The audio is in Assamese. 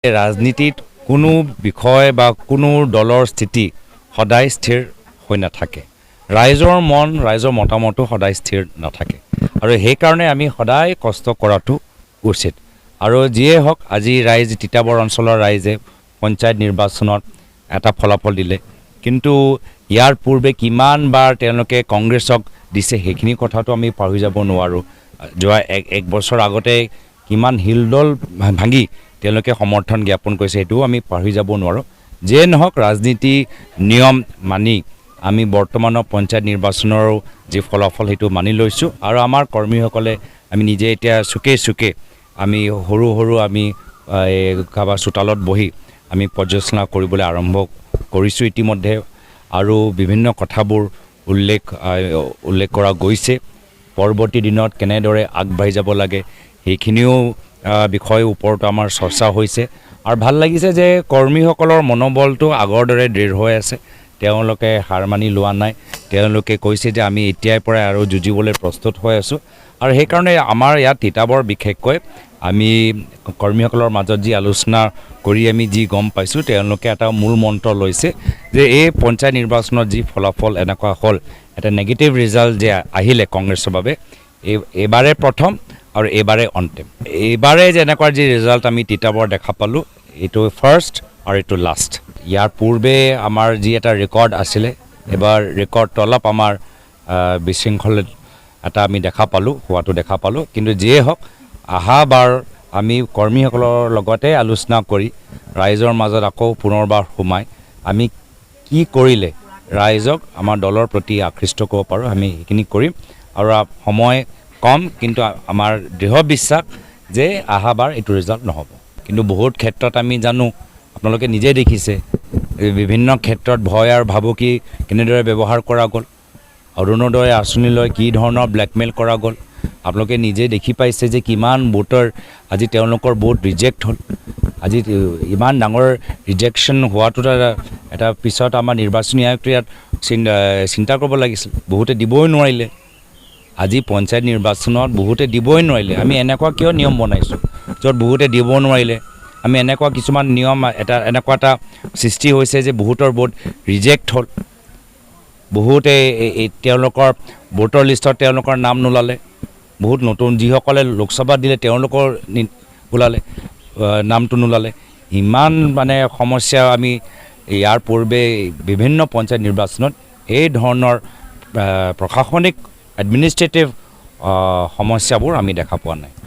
ৰাজনীতিত কোনো বিষয় বা কোনো দলৰ স্থিতি সদায় স্থিৰ হৈ নাথাকে। ৰাইজৰ মন, ৰাইজৰ মতামতো সদায় স্থিৰ নাথাকে আৰু সেইকাৰণে আমি সদায় কষ্ট কৰাটো উচিত। আৰু যিয়ে হওক, আজি ৰাইজ তিতাবৰ অঞ্চলৰ ৰাইজে পঞ্চায়ত নিৰ্বাচনত এটা ফলাফল দিলে, কিন্তু ইয়াৰ পূৰ্বে কিমানবাৰ তেওঁলোকে কংগ্ৰেছক দিছে সেইখিনি কথাটো আমি পাহৰি যাব নোৱাৰোঁ। যোৱা এক বছৰ আগতে কিমান হিলদল ভাঙি তেওঁলোকে সমৰ্থন জ্ঞাপন কৰিছে, সেইটোও আমি পাহৰি যাব নোৱাৰোঁ। যিয়ে নহওক, ৰাজনীতি নিয়ম মানি আমি বৰ্তমানৰ পঞ্চায়ত নিৰ্বাচনৰো যি ফলাফল সেইটো মানি লৈছোঁ আৰু আমাৰ কৰ্মীসকলে আমি নিজে এতিয়া চুকে চুকে আমি সৰু সৰু আমি কাৰোবাৰ চোতালত বহি আমি পৰ্যালোচনা কৰিবলৈ আৰম্ভ কৰিছোঁ ইতিমধ্যে, আৰু বিভিন্ন কথাবোৰ উল্লেখ কৰা গৈছে। পৰৱৰ্তী দিনত কেনেদৰে আগবাঢ়ি যাব লাগে সেইখিনিও বিষয়ৰ ওপৰত আমাৰ চৰ্চা হৈছে আৰু ভাল লাগিছে যে কৰ্মীসকলৰ মনোবলটো আগৰ দৰে দৃঢ় হৈ আছে। তেওঁলোকে হাৰ মানি লোৱা নাই। তেওঁলোকে কৈছে যে আমি এতিয়াৰ পৰাই আৰু যুঁজিবলৈ প্ৰস্তুত হৈ আছোঁ। আৰু সেইকাৰণে আমাৰ ইয়াত তিতাবৰ বিশেষকৈ আমি কৰ্মীসকলৰ মাজত যি আলোচনা কৰি আমি যি গম পাইছোঁ, তেওঁলোকে এটা মূল মন্ত্ৰ লৈছে যে এই পঞ্চায়ত নিৰ্বাচনত যি ফলাফল এনেকুৱা হ'ল, এটা নেগেটিভ ৰিজাল্ট যে আহিলে কংগ্ৰেছৰ বাবে, এইবাৰে প্ৰথম আৰু এইবাৰে অন্তিম। এইবাৰে যেনেকুৱা যি ৰিজাল্ট আমি তিতাবৰ দেখা পালোঁ, এইটো ফাৰ্ষ্ট আৰু এইটো লাষ্ট। ইয়াৰ পূৰ্বে আমাৰ যি এটা ৰেকৰ্ড আছিলে, এবাৰ ৰেকৰ্ডটো অলপ আমাৰ বিশৃংখল এটা আমি হোৱাটো দেখা পালোঁ। কিন্তু যিয়ে হওক, অহাবাৰ আমি কৰ্মীসকলৰ লগতে আলোচনা কৰি ৰাইজৰ মাজত আকৌ পুনৰবাৰ সোমাই আমি কি কৰিলে ৰাইজক আমাৰ দলৰ প্ৰতি আকৃষ্ট কৰিব পাৰোঁ, আমি সেইখিনি কৰিম। আৰু সময় কম, কিন্তু আমাৰ দৃঢ় বিশ্বাস যে অহাবাৰ এইটো ৰিজাল্ট নহ'ব। কিন্তু বহুত ক্ষেত্ৰত আমি জানো, আপোনালোকে নিজে দেখিছে, বিভিন্ন ক্ষেত্ৰত ভয় আৰু ভাবুকি কেনেদৰে ব্যৱহাৰ কৰা গ'ল, অৰুণোদয় আঁচনিলৈ কি ধৰণৰ ব্লেকমেইল কৰা গ'ল। আপোনালোকে নিজে দেখি পাইছে যে কিমান ভোটাৰ আজি তেওঁলোকৰ ভোট ৰিজেক্ট হ'ল। আজি ইমান ডাঙৰ ৰিজেকশ্যন হোৱাটো এটা পিছত আমাৰ নিৰ্বাচনী আয়োগটো ইয়াত চিন্তা কৰিব লাগিছিল। বহুতে দিবই নোৱাৰিলে। আজি পঞ্চায়ত নিৰ্বাচনত বহুতে দিবই নোৱাৰিলে। আমি এনেকুৱা কিয় নিয়ম বনাইছোঁ য'ত বহুতে দিব নোৱাৰিলে? আমি এনেকুৱা কিছুমান নিয়ম এনেকুৱা এটা সৃষ্টি হৈছে যে বহুতৰ ভোট ৰিজেক্ট হ'ল। বহুতে তেওঁলোকৰ ভোটৰ লিষ্টত তেওঁলোকৰ নাম নোলালে। বহুত নতুন যিসকলে লোকসভাত দিলে তেওঁলোকৰ ওলালে, নামটো নোলালে। ইমান সমস্যা আমি ইয়াৰ পূৰ্বে বিভিন্ন পঞ্চায়ত নিৰ্বাচনত এই ধৰণৰ প্ৰশাসনিক এডমিনিষ্ট্ৰেটিভ সমস্যাবোৰ আমি দেখা পোৱা নাই।